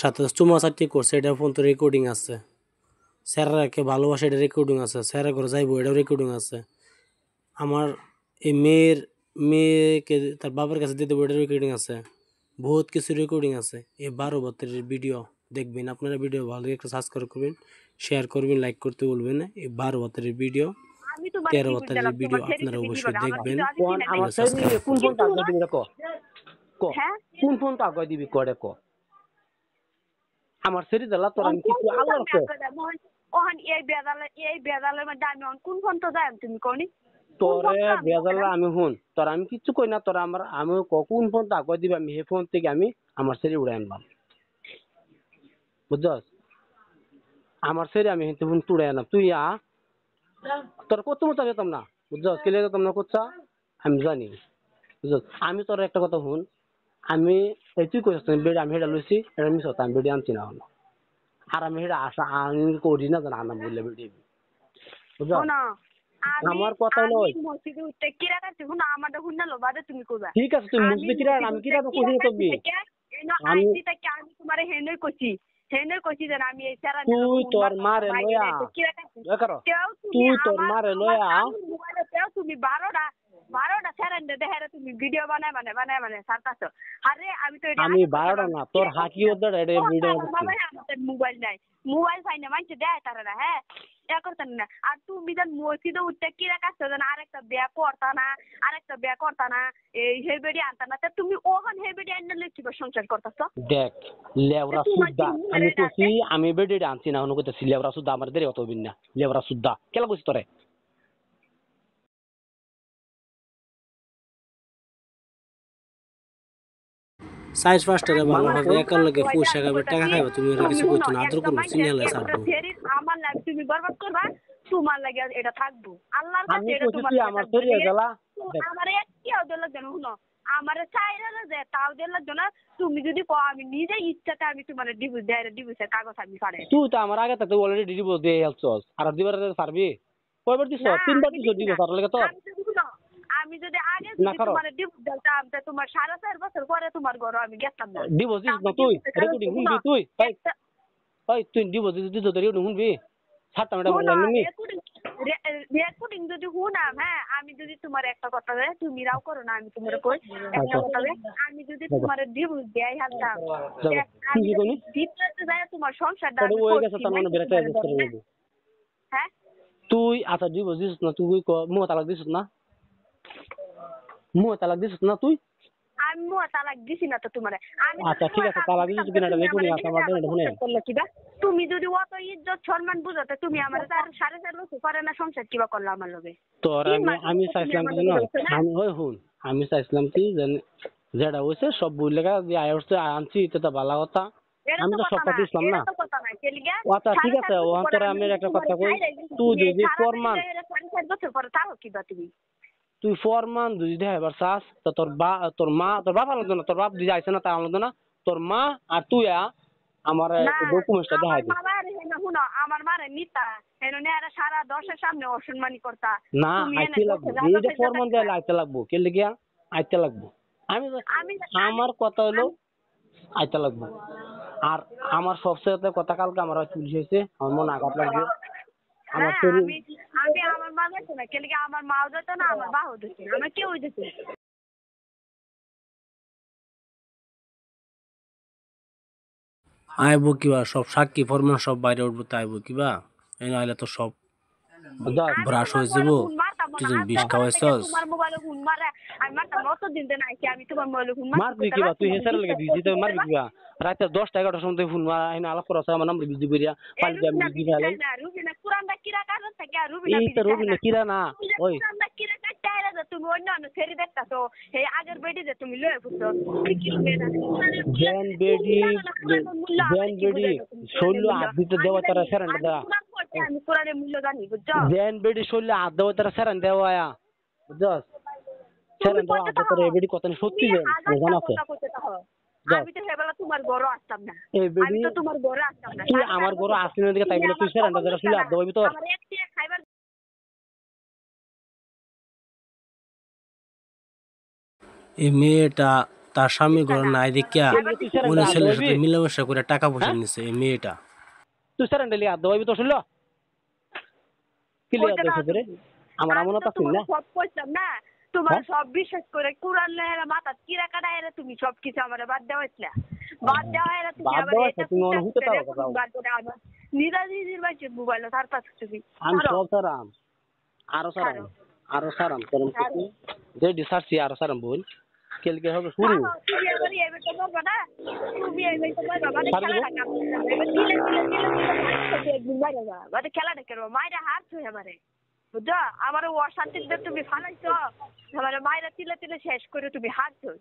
সাথে চুমাচাটি করছে, এটা ফোন তো রেকর্ডিং আছে। স্যাররাকে ভালোবাসে, এটা রেকর্ডিং আছে। স্যারের ঘরে যাইবো, এটাও রেকর্ডিং আছে। আমার এই মেয়েকে তার বাবার কাছে দিয়ে দেবো, এটা রেকর্ডিং আছে। বহুত কিছু রেকর্ডিং আছে। এই 12 বছরের ভিডিও দেখবেন আপনারা। ভিডিও ভালো একটা সাবস্ক্রাইব করবেন, শেয়ার করবেন, লাইক করতে বলবেন না। এই 12 বছরের ভিডিও, 13 বছরের ভিডিও আপনারা অবশ্যই দেখবেন। আমার কোন ফোনটা আগে দিবি ক কোন ফোনটা আগে দিবি করে ক আমার সেরি দিলা তোর আমি কিছু আল্লাহ ক ওহান এই বেদালের মধ্যে আমি কোন ফোন তো যাই তুমি কোনি তোরে বেজাল্লা আমি হুন তোর আমি কিছু কই না। তোর আমার আমি কোন ফোনটা আগে দিবি আমি এই ফোন থেকে আমি আমার সেরি উড়াই আনবাম, বুঝছস? আমার সেরি আমি হেতে ফোন তুড়াই আনব। তুই আ তোর কত মতো যেতাম না, বুঝছস? কেলে যেতাম না কোচ্ছা আমি জানি, বুঝছস? আমি তোর একটা কথা হুন, আমি এই তুই কইছস বেড়ি আমি হেডা লইছি, এটা মিছ কথা, আমি বেড়ি আনছি না হলো। আর আমি হেডা আশা আমি করি না জানা আনা বললে বেড়ি, বুঝছস? আমার কথা হলো মসজিদে উঠতে কিরা কাছে হুন আমাদের হুন না লোবাদে তুমি কইবা। ঠিক আছে তুই মুসলিম কিরা আমি কিরা তো কইছি তোবি আমি তাকে আমি তোমারে হেনই কইছি যে আমি এই সারা তুই তোর মারে লয়া তুই তোর মারে লয়া তুমি 12টা স্যারেন্ডে দেখারে তুমি ভিডিও বানায় সারতাছো। আরে আমি তো আমি 12টা না তোর হাকি ওদের এটা ভিডিও মোবাইল নাই, মোবাইল ফাইনে মানছে দেয় তারা না। হ্যাঁ এ করতেন না। আর তুমি যেন মসজিদে উঠতে কি রাখাচ্ছো যেন আরেকটা বিয়া করতা না এই হেবেডি আনতা না, তুমি ওখান হেবেডি আনলে কি সংসার করতেছো? দেখ লেওরা সুদ্দা আমি কইছি আমি বেডি আনছি না হনো কইতাছি লেওরা সুদ্দা আমার দেরি অত বিন না লেওরা সুদ্দা কেলা কইছ তোরে সাইজ ফাস্টারে ভালো হবে, একার লগে পয়সা খাবে, টাকা খাবে, তুমি ওরা কিছু করছো না, আদর করবো, চিনি হলে ছাড়বো। আমার লাইফ তুমি বরবাদ করবা, তোমার লাগে এটা থাকবো আল্লাহর কাছে। এটা তোমার আমার শরীরে গেলা আমার একটিও দিল যেন শুনো আমার চাইরা যে তাও দিল যেন তুমি যদি কো আমি নিজে ইচ্ছাতে আমি তোমার ডিভোর্সের কাগজ আমি পারে। তুই তো আমার আগে তো অলরেডি ডিভোর্স দিয়ে আসছস আর দিবার পারবি কয়বার দিছ? 3বার দিছ ডিভোর্স আর লাগে তো আমি যদি আগে তোমার ডিভোর্স দিতাম তে তোমার 4.5 বছর পরে তোমার ঘর আমি গেতাম না। ডিভোর্স দিছ না তুই রেকর্ডিং শুনবি তুই ভাই তুই ডিভোর্স দিছ তো রেকর্ডিং শুনবি 7টা মিনিট বললাম নি রেকর্ডিং যদি শুনাম। হ্যাঁ আমি যদি তোমার একটা কথা দেয় তুমি রাও করো না, আমি তোমার কই একটা কথা দেয় আমি যদি তোমার ডিভোর্স দেই হালতাম ভিতরে যায় তোমার সংসারটা হ্যাঁ তুই আচ্ছা ডিভোর্স দিছ না তুই মো তালাক দিছ না তুই? আমি তালাক দিছি না তো তোমারে। আচ্ছা ঠিক আছে তালাক দিছ কিনা এটা রেকর্ডিং আছে আমার দেন শুনে তুমি যদি অত ইজ্জত সম্মান বুঝাতে তুমি আমার 4.5 বছর পরে না সংসার কিবা করলা আমার লগে। তোর আমি চাইছিলাম কি না আমি হই হুন আমি চাইছিলাম কি যেটা হইছে সব বইলে যে আইছে আনছি এটা ভালো কথা। আমি তো সব কথা দিছিলাম না। আচ্ছা ঠিক আছে অন্তরে আমি একটা কথা কই তুই যদি ফরমান তুই ফরমান যদি দেখাইবার চাস তো তোর মা তোর বাপ আলাদা না তোর বাপ দিয়ে আইছে না তা আলাদা না তোর মা আর তুই আমার ডকুমেন্টটা দেখাই দে। আমার মারে নিতা এনে আর সারা দশের সামনে অসম্মানী করতা না আইতে লাগবে এই যে ফরমান দেয়া আইতে লাগবে কে লাগিয়া আইতে লাগবে। আমি আমার কথা হলো আইতে লাগবে। আর আমার সবচেয়ে কথা কালকে আমার পুলিশ হয়েছে আমার মনে আঘাত লাগবে। আমি আমার মা যাচ্ছে না কেলে আমার মাও যেত না আমার বাও যেত না আমার কেউ যেত না। আইবো কিবা সব সাক্ষী ফরমান সব বাইরে উঠবো, তাই আইবো কিবা এই নাইলে তো সব ব্রাশ হয়ে যাবো। তুই যখন বিষ খাওয়াইছস তোমার মোবাইলে ফোন মারে আমি মারতাম অত দিন দেন আইছি আমি তোমার মোবাইলে ফোন মারবি কিবা তুই হেসার লাগে দিছি তো মারবি কিবা রাতে 10টা 11টার সময় ফোন মারা আইনা আলাপ করছ আমার নাম্বার বিজি করিয়া পাল্টি আমি বিজি ফেলাই না রুবিনা কুরআনটা কিরা কাজ থাকে রুবিনা এই তো রুবিনা কিরা না ওই কুরআনটা কিরা কাটতে আইরা যে তুমি অন্য অন্য ছেড়ে দেখতাছো এই আগের বেডি যে তুমি লয়ে ফুটছো কি মেনা জেন বেডি শৈল আদিতে দেওয়া তারা সেরান্ডা দেওয়া আমি কোরআনের মূল্য জানি বুঝছো জেন বেডি শৈল আদ দেওয়া তারা সেরান্ডা দেওয়া বুঝছস সেরান্ডা আদ তারা বেডি কথা সত্যি জানা আছে। আমি তো হেবেলা তোমার ঘরে আসতাম না আমি তো তোমার ঘরে আসতাম না তুই আমার ঘরে আসলি না দিকে তাই বলে তুই সেরান্ডা যারা শৈল আদ দেওয়া ভিতর আমার একটি খাইবার এই মেয়েটা তার স্বামী ঘরে নাই দেখিয়া তুই স্যার অন্য ছেলের আদবাবি সাথে মিলামেশা করে টাকা পয়সা নিছে এই মেয়েটা। তুই স্যার ডেলি আদবাবি তো শুনলো কি লিয়া ওইটা না দেশ ধরে আমার আমি আমানত তো আছে তোমার না সব কইতাম না তোমার হ্যাঁ? সব বিশ্বাস করে কুরআন লেহেরা মাথা কিরা কাটা এরা তুমি সব কিছু আমারে বাদ দেওয়াইছিলা বাদ দেওয়া এরা তুমি বাদ আবার দেওয়া এটা তুমি মনে হতে পারো রেকর্ডিং যাও বাদ করে আমার নিজের বাইকে মোবাইল তার পাশে তুমি আমি ছাড়ো, সব সারাম আরো সারাম ছাড়ো, আরো সারাম করম ছাড়ো। যে ডিসার্সি আরো সারাম বোন কেলকে হবে শুরু ছাড়ো, তুমি এবার এবার তো বলবা না তুমি এবার তো বলবা মানে ছাড় খেলা দেবো? টাকা এবার দিলে একদিন বাইরে যা মানে খেলা দেখে মায়েরা হার ছুঁয়ে আমারে বুঝছো আমার অশান্তিতে তুমি ফালাইছো আমার মায়েরা তিলে তিলে শেষ করে তুমি হারছো